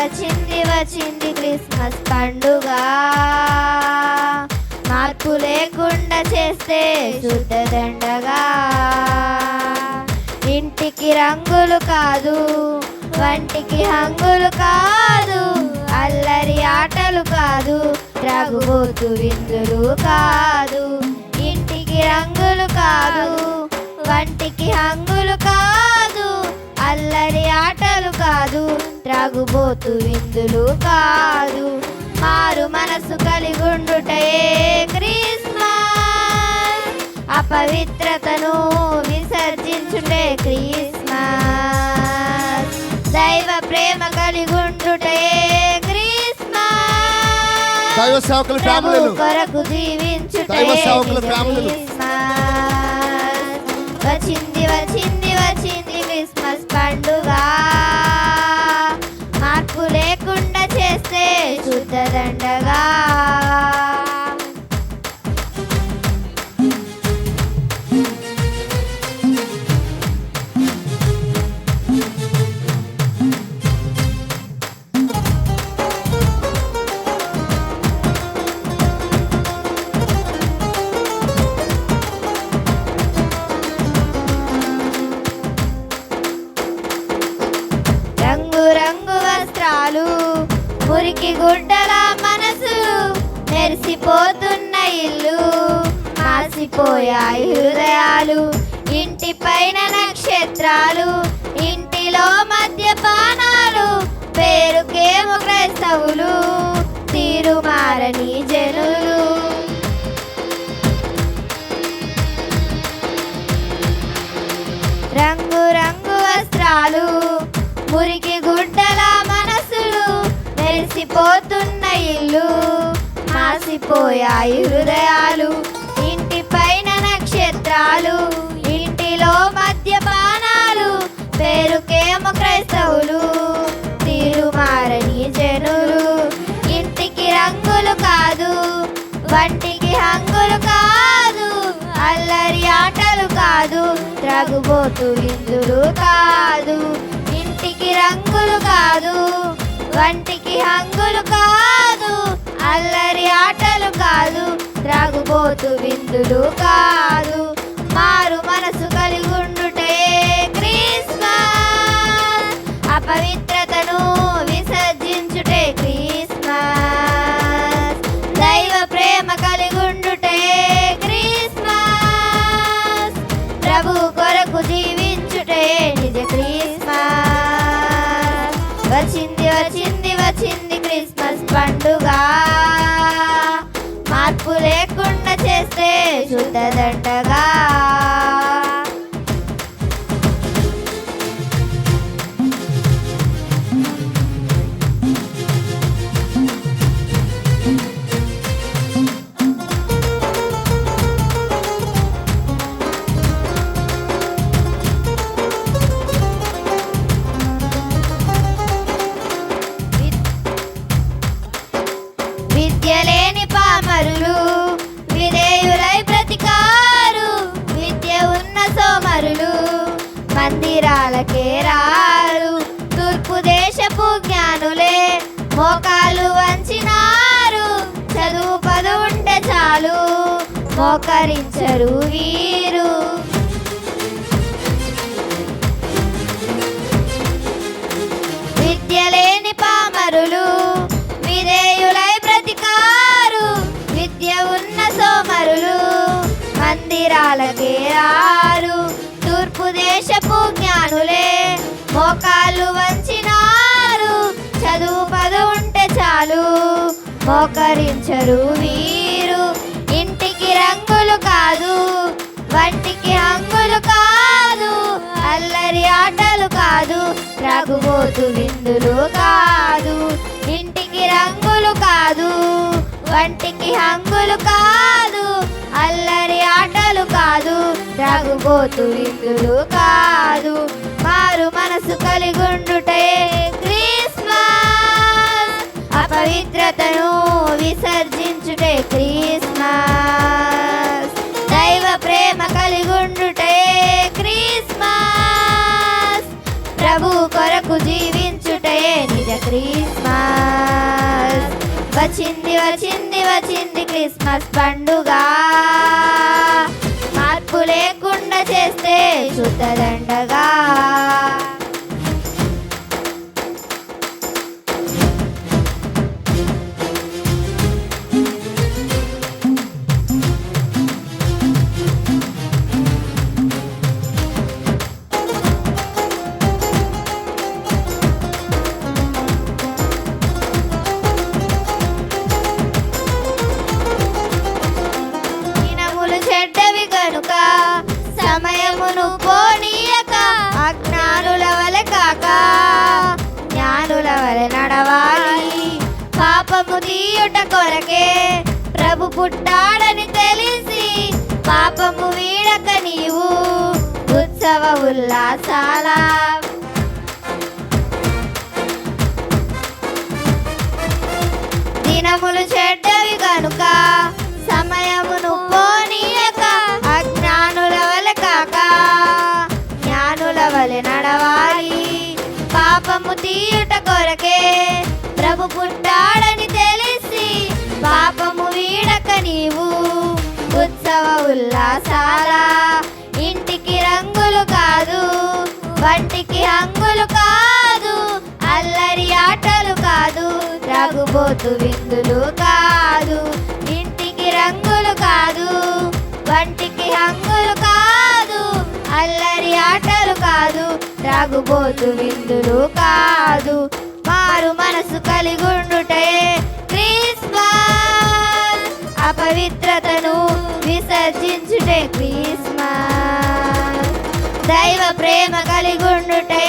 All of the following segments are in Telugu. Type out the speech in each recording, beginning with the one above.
వచ్చింది వచ్చింది క్రిస్మస్ పండుగ. మార్పు లేకుండా చేస్తే శుద్ధ దండగా. ఇంటికి రంగులు కాదు, వంటికి హంగులు కాదు, అల్లరి ఆటలు కాదు, త్రాగుబోతు విందులు కాదు. ఇంటికి రంగులు కాదు, వంటికి హంగులు కాదు, అల్లరి ఆటలు కాదు, త్రాగుబోతు విందులు కాదు. మారు మనసు కలిగుండుటయే క్రిస్మస్, అపవిత్రతను విసర్జించుటే క్రిస్మస్. దైవ ప్రేమ కలిగుండుటయే క్రిస్మస్, దైవ సేవకుల ఫ్యామిలీలు కొరకు జీవించుటే దైవ సేవకుల ఫ్యామిలీలు. క్రిస్మస్. వచ్చింది వచ్చింది వచ్చింది క్రిస్మస్ పండుగ. మార్పు లేకుండా చేస్తే శుద్ధ దండగా. రంగు రంగు వస్త్రాలు, మురికి గుడ్డల మనసులు, మెరిసిపోతున్న ఇల్లు, మాసిపోయాయి హృదయాలు. ఇంటి పైన నక్షత్రాలు, ఇంటిలో మద్యపానాలు, పేరుకేమో క్రైస్తవులు, తీరు మారని జనులు. రంగు రంగు వస్త్రాలు, మురికి గుడ్డల మనసులు, మెరిసిపోతున్న ఇల్లు, మాసిపోయాయి హృదయాలు. ఇంటి పైన నక్షత్రాలు, ఇంటిలో మద్యపానాలు, పేరుకేమో క్రైస్తవులు, తీరు మారని జనులు. ఇంటికి రంగులు కాదు, వంటికి హంగులు కాదు, అల్లరి ఆటలు కాదు, త్రాగుబోతు విందులు కాదు. ఇంటికి రంగులు కాదు, వంటికి హంగులు కాదు, అల్లరి ఆటలు కాదు, త్రాగుబోతు విందులు కాదు. మారు మనసు కలిగుండుటే క్రిస్మస్, అపవిత్రతను విసర్జించుటే క్రిస్మస్. దైవ ప్రేమ కలిగుండుటే క్రిస్మస్, ప్రభు కొరకు జీవించుటే నిజ క్రిస్మస్. వచ్చింది వచ్చింది వచ్చింది క్రిస్మస్ పండుగ. మార్పు లేకుండా చేస్తే శుద్ధ దండగా. విద్య లేని పామరులు విధేయులై బ్రతికారు, విద్య ఉన్న సోమరులు మందిరాలకే రారు. తూర్పు దేశపు జ్ఞానులే మోకాలు వంచినారు, చదువు పదువు ఉంటే చాలు మోకరించరు వీరు. విద్య లేని పామరులు విధేయులై బ్రతికారు, విద్య ఉన్న సోమరులు మందిరాలకే రారు. తూర్పు దేశపు జ్ఞానులే మోకాళ్ళు వంచినారు, చదువు పదువు ఉంటే చాలు మోకరించరు వీరు. ఇంటికి రంగులు కాదు, వంటికి హంగులు కాదు, అల్లరి ఆటలు కాదు, త్రాగుబోతు విందులు కాదు. ఇంటికి రంగులు కాదు, వంటికి హంగులు కాదు, అల్లరి ఆటలు కాదు, త్రాగుబోతు విందులు కాదు. మారు మనసు కలిగుండుటే క్రిస్మస్, అపవిత్రతను విసర్జించుటే క్రిస్మస్. దైవ ప్రేమ కలిగుండుటే క్రిస్మస్, ప్రభు కొరకు జీవించుటే నిజ క్రిస్మస్. వచ్చింది వచ్చింది వచ్చింది క్రిస్మస్ పండుగ మార్పు లేకుండా చేస్తే శుద్ధదండగా దినములు చెడ్డవి కనుక సమయమును పోనీయక అజ్ఞానుల వలె కాక జ్ఞానుల వలె నడవాలి పాపము తీయుట కొరకే ప్రభు పుట్టాడని తెలిసి పాపము వీడక నీవు ఉత్సవ ఉల్లాసాల దినములు చెడ్డవి కనుక సమయమును పోనీయక అజ్ఞానుల వలె కాక జ్ఞానుల వలె నడవాలి పాపము తీయుట కొరకే ప్రభు పుట్టాడని తెలిసి పాపము వీడక నీవు ఉత్సవ ఉల్లాసాల ఇంటికి రంగులు కాదు వంటికి హంగులు కాదు అల్లరి ఆటలు కాదు త్రాగుబోతు విందులు కాదు ఇంటికి రంగులు కాదు వంటికి హంగులు కాదు అల్లరి ఆటలు కాదు త్రాగుబోతు విందులు కాదు మారు మనసు కలిగుండుటే క్రిస్మస్ అపవిత్రతను విసర్జించుటే క్రిస్మస్ దైవ ప్రేమ కలిగుండుటే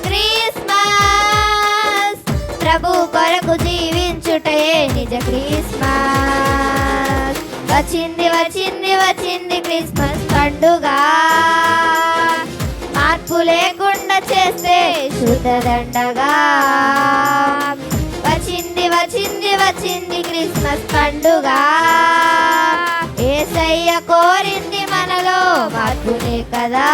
క్రిస్మస్ ప్రభు కొరకు జీవించుటే నిజ క్రిస్మస్ వచ్చింది వచ్చింది వచ్చింది క్రిస్మస్ పండుగ మార్పు లేకుండా చేస్తే శుద్ధదండగా వచ్చింది వచ్చింది వచ్చింది క్రిస్మస్ పండుగ యేసయ్య కోరింది మనలో మార్పునే కదా.